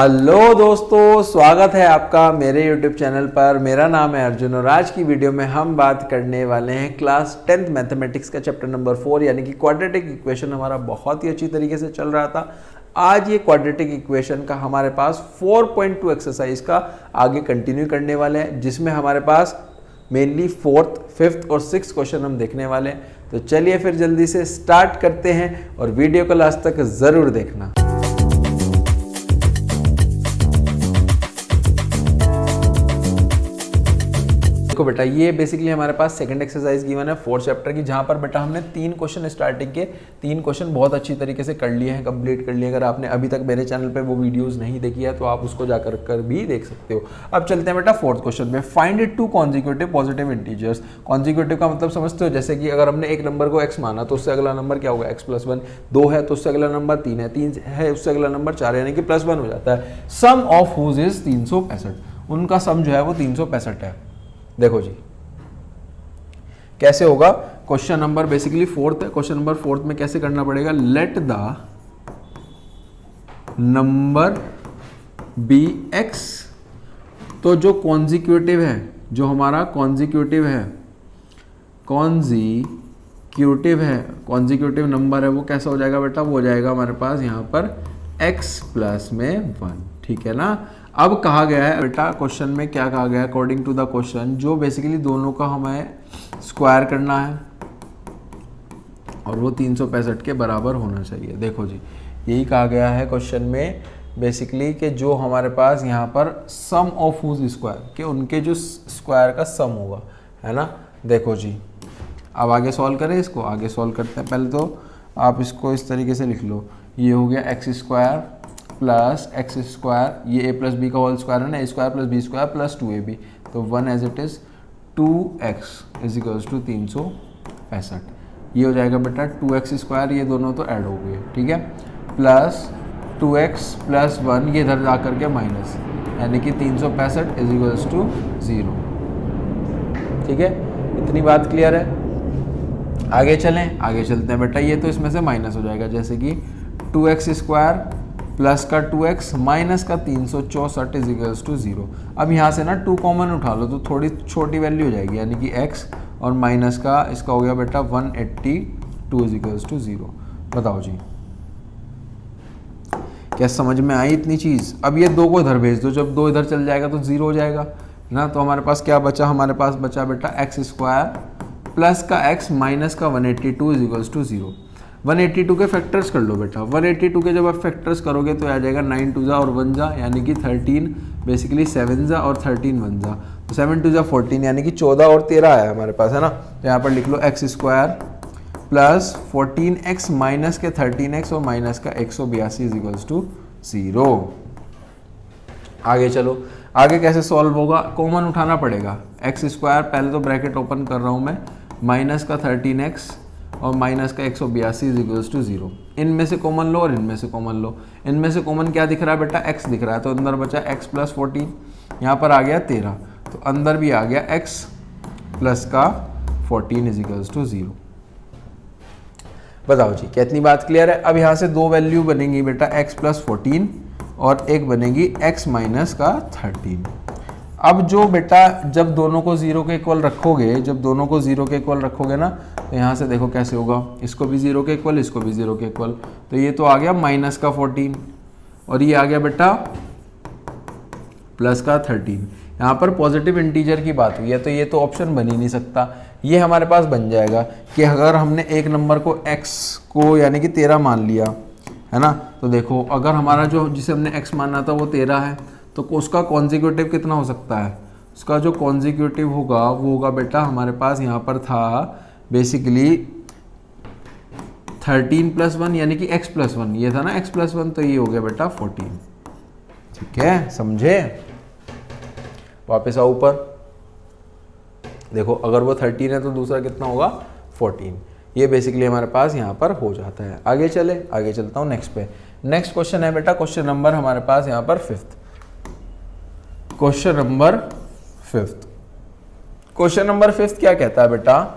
Hello दोस्तों, स्वागत है आपका मेरे YouTube चैनल पर। मेरा नाम है अर्जुन और आज की वीडियो में हम बात करने वाले हैं क्लास 10th मैथमेटिक्स का चैप्टर नंबर 4 यानी कि क्वाड्रेटिक इक्वेशन। हमारा बहुत ही अच्छी तरीके से चल रहा था। आज ये क्वाड्रेटिक इक्वेशन का हमारे पास 4.2 एक्सरसाइज का आगे कंटिन्यू करने वाले हैं, जिसमें हमारे पास मेनली 4th, 5th और 6th क्वेश्चन हम देखने वाले हैं। तो चलिए फिर जल्दी से स्टार्ट करते हैं और वीडियो को लास्ट तक ज़रूर देखना। बेटा ये बेसिकली हमारे पास सेकंड एक्सरसाइज गिवन है 4th चैप्टर की, जहां पर बेटा हमने 3 क्वेश्चन स्टार्टिंग के 3 क्वेश्चन बहुत अच्छी तरीके से कर लिए हैं, कंप्लीट कर लिए। अगर आपने अभी तक मेरे चैनल पे वो वीडियोस नहीं देखी है तो आप उसको जाकर कर भी देख सकते हो। अब चलते हैं बेटा 4th क्वेश्चन में। Find it 2 consecutive positive integers. Consecutive का मतलब समझते हो, जैसे कि अगर हमने एक नंबर को x माना तो उससे अगला नंबर क्या होगा x+1, 2 है तो उससे अगला नंबर 3 है, 3 है उससे अगला नंबर 4 यानी कि +1 हो जाता है। सम ऑफ हुज इज 365, उनका सम जो है वो 365 है। देखो जी कैसे होगा। क्वेश्चन नंबर बेसिकली 4th है। क्वेश्चन नंबर 4th में कैसे करना पड़ेगा, let the number be x. तो जो कॉन्जिक्यूटिव है, जो हमारा कॉन्जिक्यूटिव नंबर है वो कैसा हो जाएगा बेटा, वो हो जाएगा हमारे पास यहाँ पर x+1, ठीक है ना। अब कहा गया है बेटा क्वेश्चन में, क्या कहा गया है अकॉर्डिंग टू द क्वेश्चन, जो बेसिकली दोनों का हमें स्क्वायर करना है और वो 365 के बराबर होना चाहिए। देखो जी यही कहा गया है क्वेश्चन में बेसिकली कि जो हमारे पास यहाँ पर सम ऑफ हुज स्क्वायर, कि उनके जो स्क्वायर का सम होगा, है ना। देखो जी अब आगे सॉल्व करें इसको। आगे सॉल्व करते हैं। पहले तो आप इसको इस तरीके से लिख लो, ये हो गया x² प्लस x², ये a + b का होल स्क्वायर है ना, a² + b² प्लस 2ab, तो 1 एज इट इज़ 2x = 365। ये हो जाएगा बेटा 2x², ये दोनों तो ऐड हो गए, ठीक है, प्लस 2x + 1, ये इधर जा करके माइनस, यानी कि 365 = 0। ठीक है, इतनी बात क्लियर है। आगे चलें, आगे चलते हैं बेटा। ये तो इसमें से माइनस हो जाएगा, जैसे कि 2x² प्लस का 2x माइनस का 364 = 0। अब यहाँ से ना 2 कॉमन उठा लो तो थोड़ी छोटी वैल्यू हो जाएगी, यानी कि x और माइनस का इसका हो गया बेटा 182 = 0। बताओ जी क्या समझ में आई इतनी चीज़। अब ये 2 को इधर भेज दो, जब 2 इधर चल जाएगा तो 0 हो जाएगा ना। तो हमारे पास क्या बचा, हमारे पास बचा बेटा x² प्लस का x माइनस का 182 = 0। 182 के फैक्टर्स कर लो बेटा। 182 के जब आप फैक्टर्स करोगे तो आ जाएगा 9 2 और 1 जा, यानी कि 13, बेसिकली 7 जा और 13 1 जा, तो 7 2 14, यानी कि 14 और 13 आया हमारे पास, है ना। तो यहाँ पर लिख लो x² प्लस 14x माइनस के 13x और माइनस का 182 = 0। आगे चलो, आगे कैसे सॉल्व होगा, कॉमन उठाना पड़ेगा। x², पहले तो ब्रैकेट ओपन कर रहा हूँ मैं, माइनस का 13x और माइनस का 182 = 0। इनमें से कॉमन लो और इनमें से कॉमन लो। इनमें से कॉमन क्या दिख रहा है बेटा, x दिख रहा है, तो अंदर बचा x + 14, यहाँ पर आ गया 13, तो अंदर भी आ गया x प्लस का 14 = 0। बताओ जी क्या इतनी बात क्लियर है। अब यहाँ से 2 वैल्यू बनेंगी बेटा, x + 14 और एक बनेगी x माइनस का 13। अब जो बेटा जब दोनों को 0 के इक्वल रखोगे, जब दोनों को 0 के इक्वल रखोगे ना, तो यहाँ से देखो कैसे होगा, इसको भी 0 के इक्वल, इसको भी 0 के इक्वल, तो ये तो आ गया माइनस का 14 और ये आ गया बेटा प्लस का 13। यहाँ पर पॉजिटिव इंटीजर की बात हुई है, तो ये तो ऑप्शन बन ही नहीं सकता। ये हमारे पास बन जाएगा कि अगर हमने एक नंबर को x को यानी कि 13 मान लिया, है ना, तो देखो अगर हमारा जो जिसे हमने x माना था वो 13 है, तो उसका कॉन्जिक्यूटिव कितना हो सकता है, उसका जो कॉन्जिक्यूटिव होगा वो होगा बेटा, हमारे पास यहाँ पर था बेसिकली 13 + 1 यानी कि x+1, ये था ना x+1, तो ये हो गया बेटा 14। ठीक है, समझे। वापस आओ ऊपर, देखो अगर वो 13 है तो दूसरा कितना होगा 14। ये बेसिकली हमारे पास यहाँ पर हो जाता है। आगे चले, आगे चलता हूँ नेक्स्ट पे। नेक्स्ट क्वेश्चन है बेटा क्वेश्चन नंबर हमारे पास यहाँ पर 5th। Question number 5th, question number 5th क्या कहता है बेटा,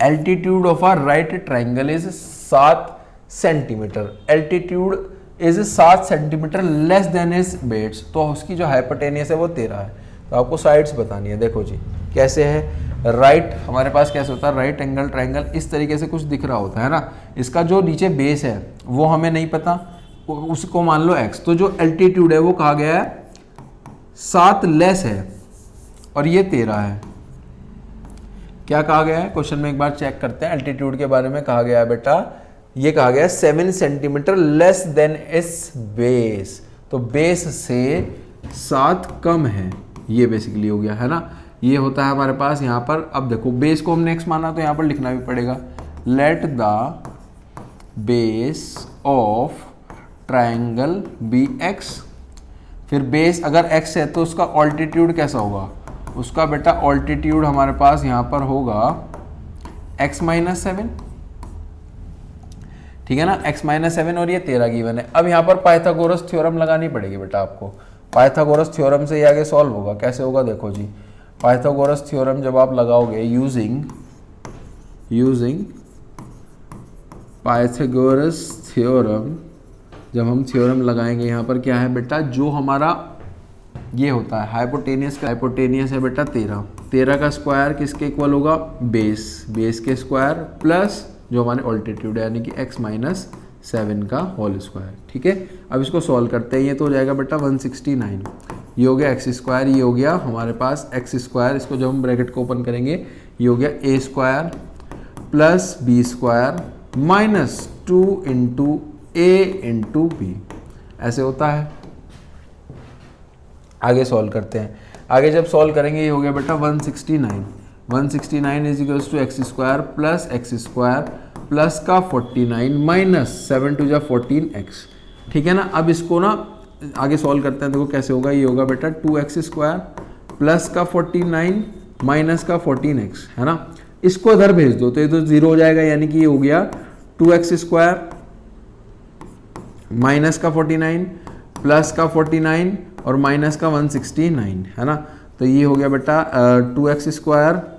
altitude of a right triangle is 7 centimetre. Altitude is 7 centimetre less than is base, तो उसकी जो हाइपोटेनियस है वो 13 है। तो आपको साइड्स बतानी है। देखो जी कैसे है, राइट हमारे पास कैसे होता है, राइट एंगल ट्रायंगल इस तरीके से कुछ दिख रहा होता है ना। इसका जो नीचे बेस है वो हमें नहीं पता, उसको मान लो x, तो जो एल्टीट्यूड है वो कहा गया है 7 लेस है और ये 13 है। क्या कहा गया है क्वेश्चन में, एक बार चेक करते हैं। एल्टीट्यूड के बारे में कहा गया है बेटा, ये कहा गया है 7 सेंटीमीटर लेस देन इस बेस, तो बेस से 7 कम है, ये बेसिकली हो गया है ना। ये होता है हमारे पास यहाँ पर। अब देखो बेस को हमने x माना तो यहाँ पर लिखना भी पड़ेगा, let the base of triangle be x। फिर बेस अगर x है तो उसका ऑल्टीट्यूड कैसा होगा, उसका बेटा ऑल्टीट्यूड हमारे पास यहाँ पर होगा x माइनस 7, ठीक है ना, x माइनस 7 और ये 13 गिवन है। अब यहाँ पर पाइथागोरस थ्योरम लगानी पड़ेगी बेटा आपको। पाइथागोरस थ्योरम से ये आगे सॉल्व होगा। कैसे होगा देखो जी, पाइथागोरस थ्योरम जब आप लगाओगे यूजिंग पाइथागोरस थ्योरम, जब हम थ्योरम लगाएंगे यहाँ पर क्या है बेटा, जो हमारा ये होता है हाइपोटेनियस है बेटा 13 का स्क्वायर किसके इक्वल होगा, बेस के स्क्वायर प्लस जो हमारे ऑल्टीट्यूड है यानी कि x माइनस 7 का होल स्क्वायर। ठीक है, अब इसको सॉल्व करते हैं। ये तो हो जाएगा बेटा 169, ये हो गया एक्स स्क्वायर, ये हो गया हमारे पास एक्स स्क्वायर, इसको जब हम ब्रैकेट को ओपन करेंगे ये हो गया a square plus b square minus 2 into a into b, ऐसे होता है। आगे सॉल्व करते हैं। आगे जब सॉल्व करेंगे ये हो गया बेटा 169 is equals to x square plus का 49 माइनस 7 टू जा 14x। ठीक है ना, अब इसको ना आगे सॉल्व करते हैं। देखो कैसे होगा, ये होगा बेटा 2x स्क्वायर प्लस का 49 माइनस का 14x, है ना। इसको इधर भेज दो तो ये तो 0 हो जाएगा, यानी कि ये हो गया 2x स्क्वायर माइनस का 49 प्लस का 49 और माइनस का 169, है ना। तो ये हो गया बेटा 2x स्क्वायर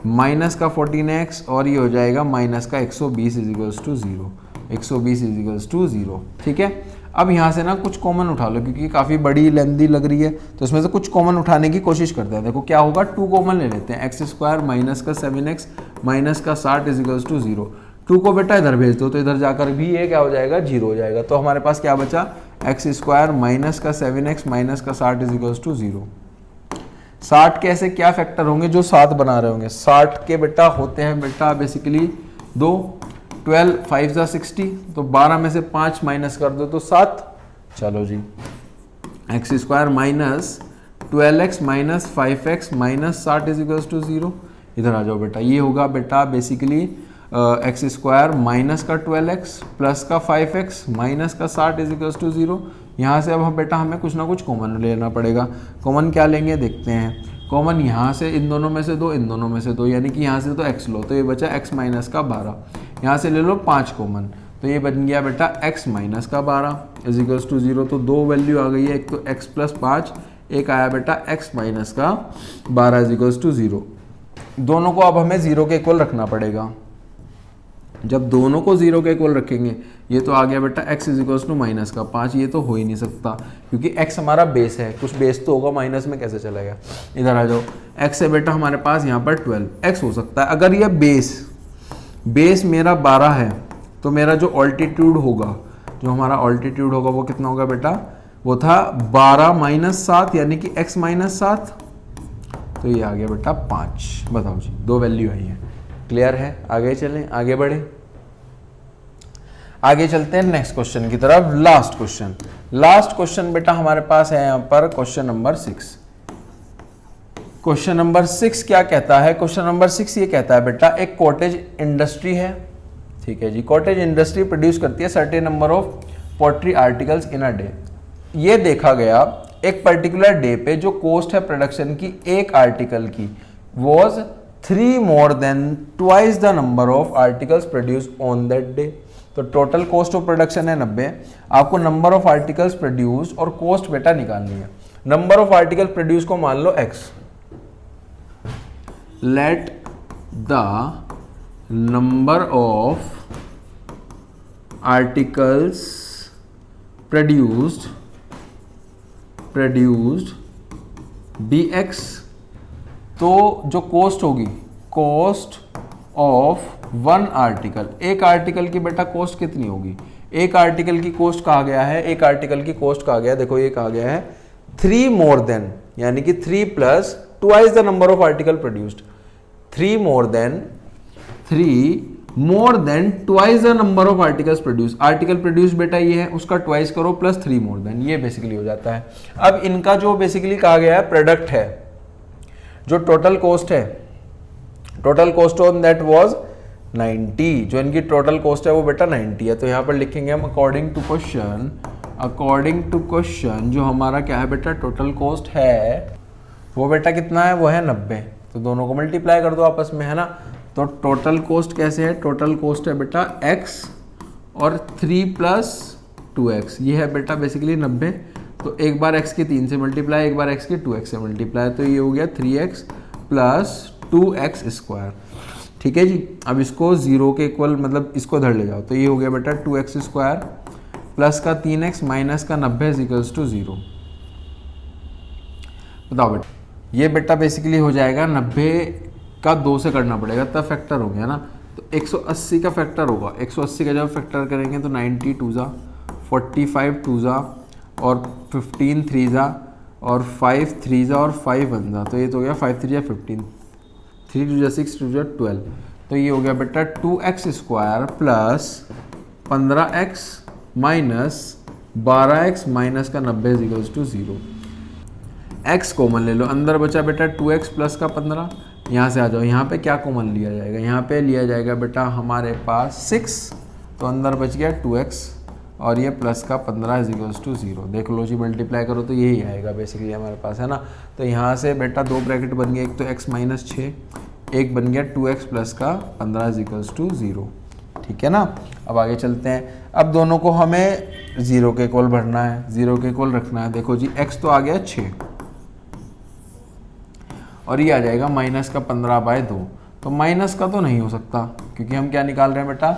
माइनस का 14x और ये हो जाएगा माइनस का 120 is equals to 0, 120 is equals to 0। ठीक है, अब यहाँ से ना कुछ कॉमन उठा लो क्योंकि काफ़ी बड़ी लेंदी लग रही है, तो इसमें से कुछ कॉमन उठाने की कोशिश करते हैं। देखो क्या होगा, 2 कॉमन ले लेते हैं, एक्स स्क्वायर माइनस का 7x माइनस का 60 इज इक्वल्स टू 0। 2 को बेटा इधर भेज दो तो इधर जाकर भी ये क्या हो जाएगा, 0 हो जाएगा। तो हमारे पास क्या बचा, एक्स स्क्वायर माइनस का 7x माइनस का 60 इज इक्वल्स टू 0। 60 के ऐसे क्या फैक्टर होंगे जो 7 बना रहे होंगे, 60 के बेटा होते हैं बेटा बेसिकली 2, 12 5 जा 60, तो 12 में से 5 माइनस कर दो तो 7। चलो जी, x square minus 12x minus 5x minus 60 is equals to 0। इधर आ जाओ बेटा, ये होगा बेटा बेसिकली एक्स स्क्वायर माइनस का 12x प्लस का 5x माइनस का 60 इज इक्वल्स टू 0। यहाँ से अब हम बेटा हमें कुछ ना कुछ कॉमन लेना पड़ेगा। कॉमन क्या लेंगे देखते हैं। कॉमन यहाँ से इन दोनों में से 2, इन दोनों में से 2, यानी कि यहाँ से तो x लो तो ये बचा x माइनस का 12, यहाँ से ले लो 5 कॉमन तो ये बन गया बेटा x माइनस का 12 इज इक्वल्स टू 0। तो 2 वैल्यू आ गई है, एक तो x प्लस 5, एक आया बेटा x माइनस का 12 इज इक्वल्स टू 0। दोनों को अब हमें 0 के इक्वल रखना पड़ेगा। जब दोनों को 0 के इक्वल रखेंगे, ये तो आ गया बेटा x is equals to minus का 5, ये तो हो ही नहीं सकता क्योंकि x हमारा बेस है, कुछ बेस तो होगा, माइनस में कैसे चलेगा। इधर आ जाओ, x है बेटा हमारे पास यहाँ पर 12x हो सकता है। अगर ये बेस मेरा 12 है तो मेरा जो ऑल्टीट्यूड होगा, जो हमारा ऑल्टीट्यूड होगा वो कितना होगा बेटा, वो था 12 माइनस 7 यानी कि x माइनस 7, तो ये आ गया बेटा 5। बताओ जी, 2 वैल्यू आई है। क्लियर है, आगे चलें, आगे बढ़े, आगे चलते हैं नेक्स्ट क्वेश्चन की तरफ। लास्ट क्वेश्चन बेटा हमारे पास है यहाँ पर क्वेश्चन नंबर 6। क्वेश्चन नंबर 6 क्या कहता है, क्वेश्चन नंबर 6 ये कहता है बेटा एक कॉटेज इंडस्ट्री है, ठीक है जी। कॉटेज इंडस्ट्री प्रोड्यूस करती है certain number of poultry articles in a day. ये देखा गया एक पर्टिकुलर डे पे जो कॉस्ट है प्रोडक्शन की एक आर्टिकल की was 3 more than twice the number of articles produced on that day। तो टोटल कॉस्ट ऑफ प्रोडक्शन है 90, आपको नंबर ऑफ आर्टिकल्स प्रोड्यूस्ड और कॉस्ट बेटा निकालनी है। नंबर ऑफ आर्टिकल प्रोड्यूस को मान लो x, late the number of articles produced dx, तो जो कॉस्ट होगी, कॉस्ट ऑफ वन आर्टिकल, एक आर्टिकल की बेटा कॉस्ट कितनी होगी, एक आर्टिकल की कॉस्ट कहा गया है, एक आर्टिकल की कॉस्ट कहा गया है, देखो ये कहा गया है 3 मोर देन, यानी कि 3 plus twice the number of article produced, 3 more than twice the number of articles produce, article produce बेटा ये है, उसका ट्वाइस करो प्लस 3 मोर देन, ये बेसिकली हो जाता है। अब इनका जो बेसिकली कहा गया है प्रोडक्ट है, जो टोटल कॉस्ट है, total cost on that was 90, जो इनकी टोटल कॉस्ट है वो बेटा 90 है। तो यहाँ पर लिखेंगे हम अकॉर्डिंग टू क्वेश्चन जो हमारा क्या है बेटा टोटल कॉस्ट है वो बेटा कितना है, वो है 90। तो दोनों को मल्टीप्लाई कर दो आपस में, है ना। तो टोटल कॉस्ट कैसे है, टोटल कॉस्ट है बेटा x और 3 प्लस 2x, ये है बेटा बेसिकली 90। तो एक बार x की 3 से मल्टीप्लाई, एक बार x की 2x से मल्टीप्लाई, तो ये हो गया 3x प्लस 2x स्क्वायर। ठीक है जी। अब इसको 0 के इक्वल मतलब इसको धर ले जाओ, तो ये हो गया बेटा 2x स्क्वायर प्लस का 3x माइनस का 90 इक्वल्स टू 0। बताओ बेटा, ये बेटा बेसिकली हो जाएगा 90 का 2 से करना पड़ेगा तब फैक्टर हो गया ना। तो 180 का फैक्टर होगा, 180 का जब फैक्टर करेंगे तो 90 2 जा, 45 2 जा और 15 3 जा और 5 3 जा और 5 1 जा, तो ये तो हो गया 5 3 जा 15, 3 2 जा 6 2 जा 12, तो ये हो गया बेटा 2x square plus 15x minus 12x minus का 90 इक्वल्स टू 0। x कॉमन ले लो, अंदर बचा बेटा 2x प्लस का 15, यहाँ से आ जाओ, यहाँ पे क्या कॉमन लिया जाएगा, यहाँ पे लिया जाएगा बेटा हमारे पास 6, तो अंदर बच गया 2x और ये प्लस का 15 इक्वल्स टू 0। देख लो जी, मल्टीप्लाई करो तो यही आएगा बेसिकली हमारे पास, है ना। तो यहाँ से बेटा 2 ब्रैकेट बन गया, एक तो x माइनस 6, एक बन गया 2x प्लस का 15 इक्वल्स टू 0। ठीक है ना। अब आगे चलते हैं। अब दोनों को हमें 0 के इक्वल भरना है, 0 के इक्वल रखना है। देखो जी, x तो आ गया 6 और ये आ जाएगा माइनस का 15/2, तो माइनस का तो नहीं हो सकता क्योंकि हम क्या निकाल रहे हैं बेटा,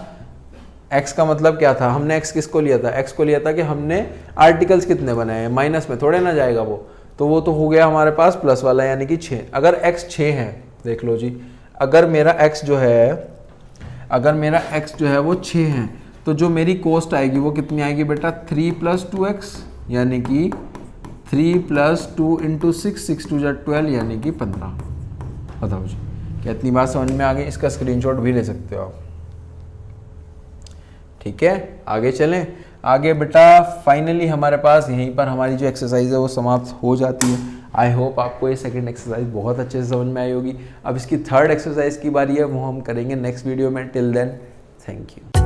x का मतलब क्या था, हमने x किसको लिया था, x को लिया था कि हमने आर्टिकल्स कितने बनाए हैं, माइनस में थोड़े ना जाएगा वो, तो वो तो हो गया हमारे पास प्लस वाला यानी कि 6। अगर x 6 है, देख लो जी, अगर मेरा x जो है वो 6 है, तो जो मेरी कॉस्ट आएगी वो कितनी आएगी बेटा, 3 प्लस 2x यानी कि 3 प्लस 2 इंटू 6, 6 2 जा 12 यानी कि 15। बताओ जी, क्या इतनी बात समझ में आ गई? इसका स्क्रीनशॉट भी ले सकते हो आप। ठीक है, आगे चलें। आगे बेटा फाइनली हमारे पास यहीं पर हमारी जो एक्सरसाइज है वो समाप्त हो जाती है। आई होप आपको ये सेकंड एक्सरसाइज बहुत अच्छे से समझ में आई होगी। अब इसकी थर्ड एक्सरसाइज की बारी है, वो हम करेंगे नेक्स्ट वीडियो में। Till then, thank you.